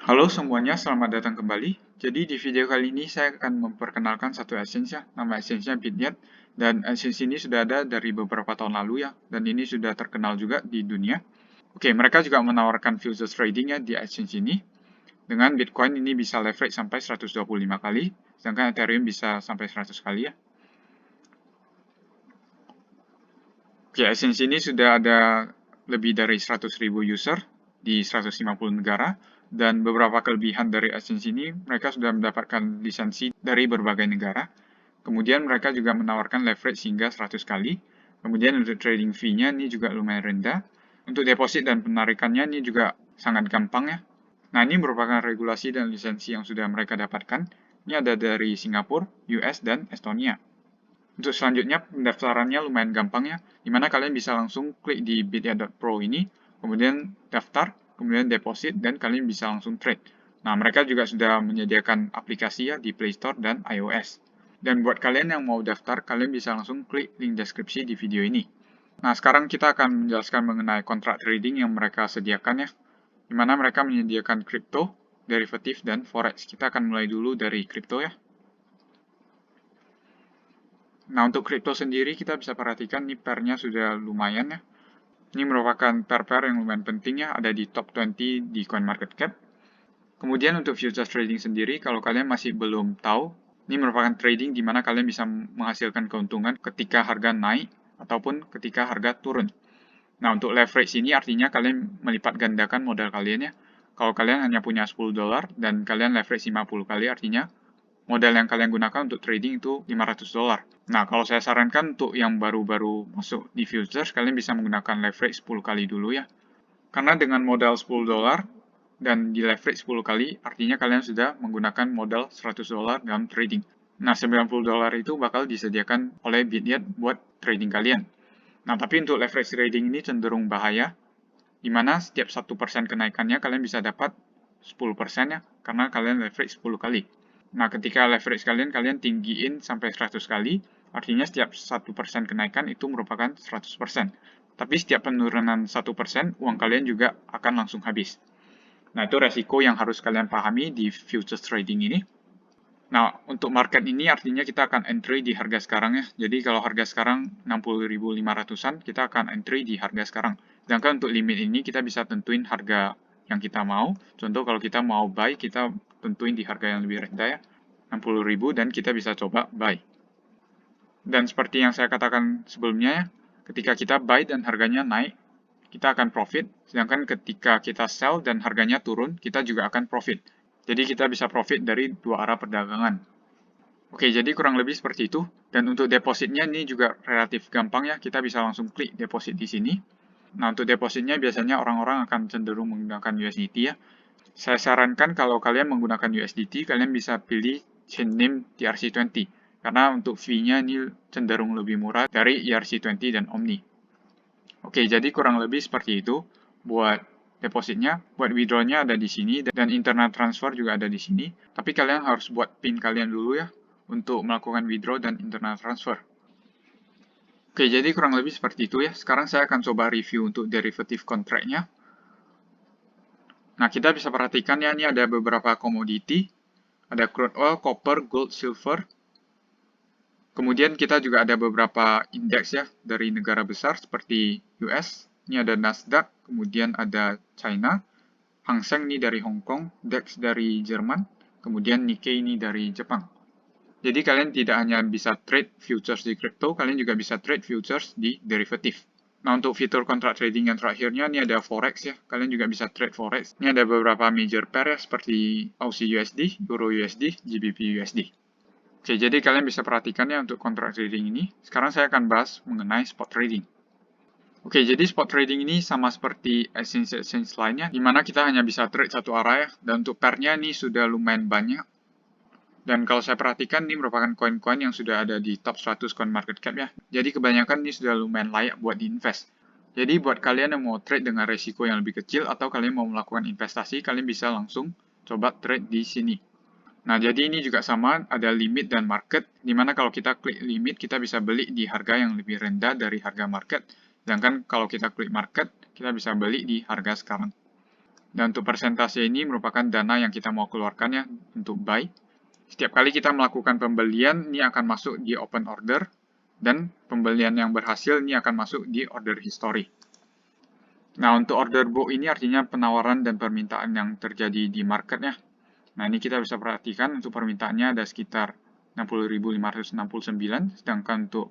Halo semuanya, selamat datang kembali. Jadi di video kali ini saya akan memperkenalkan satu exchange ya, nama exchange-nya Bitget. Dan exchange ini sudah ada dari beberapa tahun lalu ya, dan ini sudah terkenal juga di dunia. Oke, mereka juga menawarkan futures trading ya di exchange ini. Dengan Bitcoin ini bisa leverage sampai 125 kali, sedangkan Ethereum bisa sampai 100 kali ya. Oke, exchange ini sudah ada lebih dari 100.000 user di 150 negara, dan beberapa kelebihan dari exchange ini, mereka sudah mendapatkan lisensi dari berbagai negara. Kemudian mereka juga menawarkan leverage hingga 100 kali. Kemudian untuk trading fee-nya ini juga lumayan rendah. Untuk deposit dan penarikannya ini juga sangat gampang ya. Nah, ini merupakan regulasi dan lisensi yang sudah mereka dapatkan. Ini ada dari Singapura, US, dan Estonia. Untuk selanjutnya, pendaftarannya lumayan gampang ya, dimana kalian bisa langsung klik di bitya.pro ini, kemudian daftar, kemudian deposit, dan kalian bisa langsung trade. Nah, mereka juga sudah menyediakan aplikasi ya di Play Store dan iOS. Dan buat kalian yang mau daftar, kalian bisa langsung klik link deskripsi di video ini. Nah, sekarang kita akan menjelaskan mengenai kontrak trading yang mereka sediakan ya, dimana mereka menyediakan crypto, derivatif, dan forex. Kita akan mulai dulu dari crypto ya. Nah, untuk kripto sendiri kita bisa perhatikan nih pairnya sudah lumayan ya. Ini merupakan pair-pair yang lumayan penting ya, ada di top 20 di CoinMarketCap. Kemudian untuk futures trading sendiri, kalau kalian masih belum tahu, ini merupakan trading di mana kalian bisa menghasilkan keuntungan ketika harga naik ataupun ketika harga turun. Nah, untuk leverage ini artinya kalian melipat gandakan modal kalian ya. Kalau kalian hanya punya $10 dan kalian leverage 50 kali, artinya modal yang kalian gunakan untuk trading itu $500. Nah, kalau saya sarankan untuk yang baru-baru masuk di futures, kalian bisa menggunakan leverage 10 kali dulu ya. Karena dengan modal $10 dan di leverage 10 kali, artinya kalian sudah menggunakan modal $100 dalam trading. Nah, $90 itu bakal disediakan oleh Bitget buat trading kalian. Nah, tapi untuk leverage trading ini cenderung bahaya, di mana setiap 1% kenaikannya kalian bisa dapat 10% ya, karena kalian leverage 10 kali. Nah, ketika leverage kalian tinggiin sampai 100 kali, artinya setiap 1% kenaikan itu merupakan 100%. Tapi setiap penurunan 1%, uang kalian juga akan langsung habis. Nah, itu resiko yang harus kalian pahami di futures trading ini. Nah, untuk market ini artinya kita akan entry di harga sekarang ya. Jadi kalau harga sekarang 60.500-an, kita akan entry di harga sekarang. Sedangkan untuk limit ini kita bisa tentuin harga yang kita mau. Contoh kalau kita mau buy, kita tentuin di harga yang lebih rendah ya, 60.000, dan kita bisa coba buy. Dan seperti yang saya katakan sebelumnya ya, ketika kita buy dan harganya naik, kita akan profit. Sedangkan ketika kita sell dan harganya turun, kita juga akan profit. Jadi kita bisa profit dari dua arah perdagangan. Oke, jadi kurang lebih seperti itu. Dan untuk depositnya ini juga relatif gampang ya, kita bisa langsung klik deposit di sini. Nah, untuk depositnya biasanya orang-orang akan cenderung menggunakan USDT ya. Saya sarankan kalau kalian menggunakan USDT, kalian bisa pilih chain name ERC20. Karena untuk fee-nya ini cenderung lebih murah dari ERC20 dan Omni. Oke, jadi kurang lebih seperti itu buat depositnya. Buat withdraw-nya ada di sini, dan internal transfer juga ada di sini. Tapi kalian harus buat PIN kalian dulu ya, untuk melakukan withdraw dan internal transfer. Oke, jadi kurang lebih seperti itu ya. Sekarang saya akan coba review untuk derivative contract-nya. Nah, kita bisa perhatikan ya, ini ada beberapa komoditi. Ada crude oil, copper, gold, silver. Kemudian kita juga ada beberapa indeks ya, dari negara besar seperti US. Ini ada Nasdaq, kemudian ada China. Hang Seng ini dari Hong Kong, DAX dari Jerman, kemudian Nikkei ini dari Jepang. Jadi kalian tidak hanya bisa trade futures di crypto, kalian juga bisa trade futures di derivatif. Nah, untuk fitur kontrak trading yang terakhirnya, ini ada forex ya. Kalian juga bisa trade forex. Ini ada beberapa major pair ya, seperti Aussie USD, Euro USD, GBP USD. Oke, jadi kalian bisa perhatikan ya untuk kontrak trading ini. Sekarang saya akan bahas mengenai spot trading. Oke, jadi spot trading ini sama seperti exchange lainnya, di mana kita hanya bisa trade satu arah ya, dan untuk pairnya ini sudah lumayan banyak. Dan kalau saya perhatikan, ini merupakan koin-koin yang sudah ada di top 100 CoinMarketCap ya. Jadi kebanyakan ini sudah lumayan layak buat diinvest. Jadi buat kalian yang mau trade dengan resiko yang lebih kecil, atau kalian mau melakukan investasi, kalian bisa langsung coba trade di sini. Nah, jadi ini juga sama, ada limit dan market, dimana kalau kita klik limit, kita bisa beli di harga yang lebih rendah dari harga market. Sedangkan kalau kita klik market, kita bisa beli di harga sekarang. Dan untuk persentase ini merupakan dana yang kita mau keluarkan ya untuk buy. Setiap kali kita melakukan pembelian, ini akan masuk di open order, dan pembelian yang berhasil ini akan masuk di order history. Nah, untuk order book ini artinya penawaran dan permintaan yang terjadi di marketnya. Nah, ini kita bisa perhatikan untuk permintaannya ada sekitar 60.569, sedangkan untuk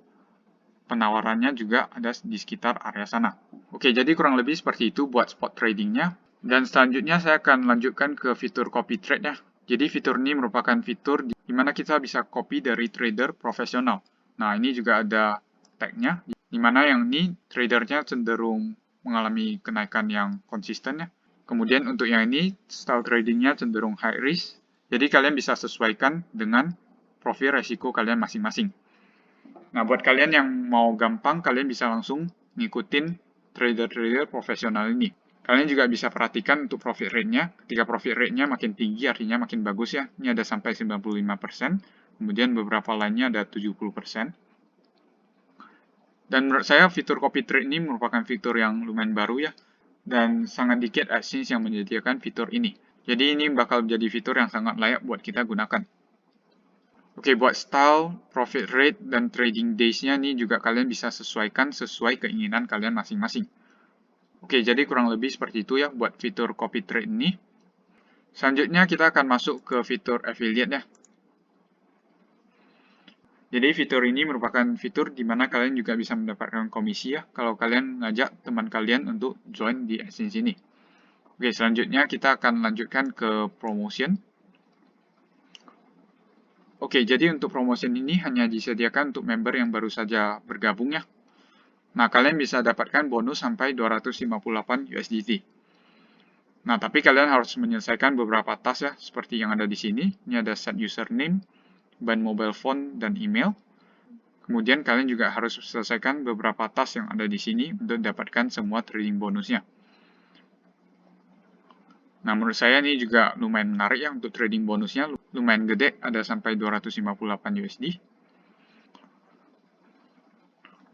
penawarannya juga ada di sekitar area sana. Oke, jadi kurang lebih seperti itu buat spot tradingnya. Dan selanjutnya saya akan lanjutkan ke fitur copy trade ya. Jadi fitur ini merupakan fitur di mana kita bisa copy dari trader profesional. Nah, ini juga ada tag-nya, di mana yang ini tradernya cenderung mengalami kenaikan yang konsisten ya. Kemudian untuk yang ini, style tradingnya cenderung high risk. Jadi kalian bisa sesuaikan dengan profil resiko kalian masing-masing. Nah, buat kalian yang mau gampang, kalian bisa langsung ngikutin trader-trader profesional ini. Kalian juga bisa perhatikan untuk profit rate-nya. Ketika profit rate-nya makin tinggi, artinya makin bagus ya. Ini ada sampai 95%. Kemudian beberapa lainnya ada 70%. Dan menurut saya fitur copy trade ini merupakan fitur yang lumayan baru ya. Dan sangat dikit exchange yang menyediakan fitur ini. Jadi ini bakal menjadi fitur yang sangat layak buat kita gunakan. Oke, buat style, profit rate, dan trading days-nya nih juga kalian bisa sesuaikan sesuai keinginan kalian masing-masing. Oke, jadi kurang lebih seperti itu ya buat fitur copy trade ini. Selanjutnya kita akan masuk ke fitur affiliate ya. Jadi fitur ini merupakan fitur di mana kalian juga bisa mendapatkan komisi ya kalau kalian ngajak teman kalian untuk join di exchange ini. Oke, selanjutnya kita akan lanjutkan ke promotion. Oke, jadi untuk promotion ini hanya disediakan untuk member yang baru saja bergabung ya. Nah, kalian bisa dapatkan bonus sampai 258 USDT. Nah, tapi kalian harus menyelesaikan beberapa task ya, seperti yang ada di sini. Ini ada set username, ban mobile phone, dan email. Kemudian kalian juga harus selesaikan beberapa task yang ada di sini untuk dapatkan semua trading bonusnya. Nah, menurut saya ini juga lumayan menarik ya untuk trading bonusnya. Lumayan gede, ada sampai 258 USD.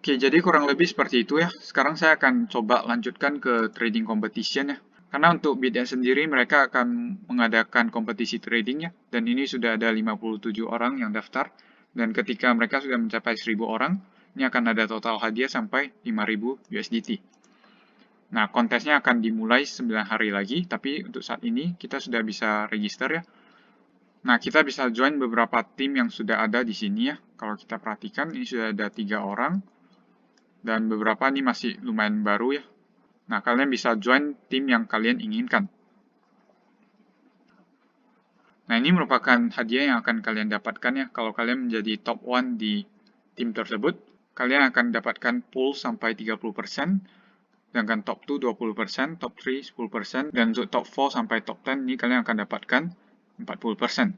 Oke, jadi kurang lebih seperti itu ya. Sekarang saya akan coba lanjutkan ke trading competition ya. Karena untuk BitX sendiri mereka akan mengadakan kompetisi trading ya. Dan ini sudah ada 57 orang yang daftar. Dan ketika mereka sudah mencapai 1000 orang, ini akan ada total hadiah sampai 5000 USDT. Nah, kontesnya akan dimulai 9 hari lagi, tapi untuk saat ini kita sudah bisa register ya. Nah, kita bisa join beberapa tim yang sudah ada di sini ya. Kalau kita perhatikan, ini sudah ada 3 orang. Dan beberapa ini masih lumayan baru ya. Nah, kalian bisa join tim yang kalian inginkan. Nah, ini merupakan hadiah yang akan kalian dapatkan ya. Kalau kalian menjadi top 1 di tim tersebut, kalian akan dapatkan pool sampai 30%, sedangkan top 2 20%, top 3 10%, dan untuk top 4 sampai top 10 ini kalian akan dapatkan 40%.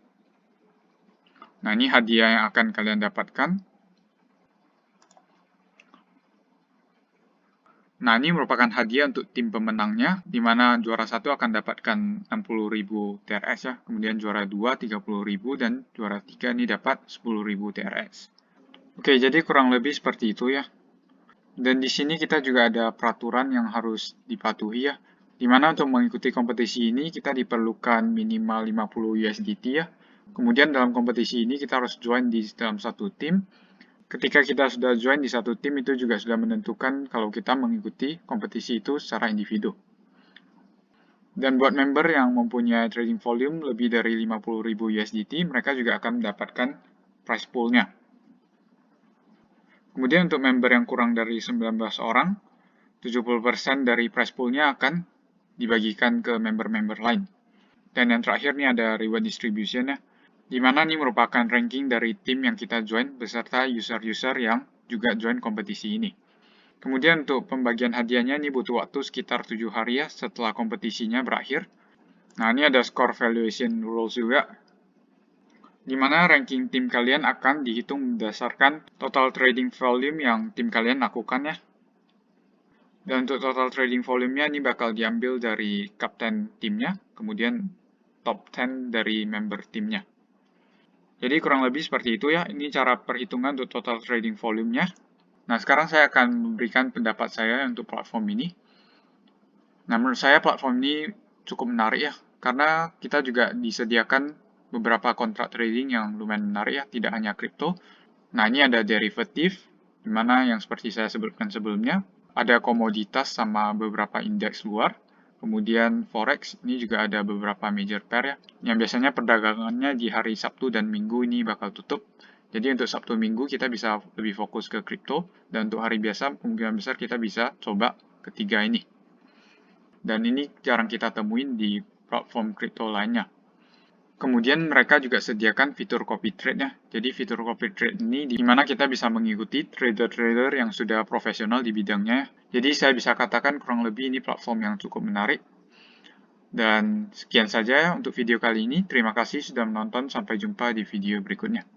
Nah, ini hadiah yang akan kalian dapatkan. Nah, ini merupakan hadiah untuk tim pemenangnya, di mana juara 1 akan dapatkan 60.000 TRS ya, kemudian juara 2 30.000, dan juara 3 ini dapat 10.000 TRS. Oke, jadi kurang lebih seperti itu ya. Dan di sini kita juga ada peraturan yang harus dipatuhi ya, di mana untuk mengikuti kompetisi ini kita diperlukan minimal 50 USDT ya. Kemudian dalam kompetisi ini kita harus join di dalam satu tim. Ketika kita sudah join di satu tim, itu juga sudah menentukan kalau kita mengikuti kompetisi itu secara individu. Dan buat member yang mempunyai trading volume lebih dari 50.000 USDT, mereka juga akan mendapatkan prize pool-nya. Kemudian untuk member yang kurang dari 19 orang, 70% dari prize pool-nya akan dibagikan ke member-member lain. Dan yang terakhir nih ada reward distribution ya, di mana ini merupakan ranking dari tim yang kita join beserta user-user yang juga join kompetisi ini. Kemudian untuk pembagian hadiahnya ini butuh waktu sekitar 7 hari ya setelah kompetisinya berakhir. Nah, ini ada score valuation rules juga, di mana ranking tim kalian akan dihitung berdasarkan total trading volume yang tim kalian lakukan ya. Dan untuk total trading volume-nya ini bakal diambil dari kapten timnya, kemudian top 10 dari member timnya. Jadi kurang lebih seperti itu ya, ini cara perhitungan untuk total trading volume-nya. Nah, sekarang saya akan memberikan pendapat saya untuk platform ini. Nah, menurut saya platform ini cukup menarik ya, karena kita juga disediakan beberapa kontrak trading yang lumayan menarik ya, tidak hanya kripto. Nah, ini ada derivatif, dimana yang seperti saya sebutkan sebelumnya, ada komoditas sama beberapa indeks luar. Kemudian forex, ini juga ada beberapa major pair ya, yang biasanya perdagangannya di hari Sabtu dan Minggu ini bakal tutup. Jadi untuk Sabtu Minggu kita bisa lebih fokus ke kripto, dan untuk hari biasa kemungkinan besar kita bisa coba ketiga ini. Dan ini jarang kita temuin di platform kripto lainnya. Kemudian mereka juga sediakan fitur copy trade ya. Jadi fitur copy trade ini di mana kita bisa mengikuti trader-trader yang sudah profesional di bidangnya. Jadi saya bisa katakan kurang lebih ini platform yang cukup menarik. Dan sekian saja untuk video kali ini. Terima kasih sudah menonton. Sampai jumpa di video berikutnya.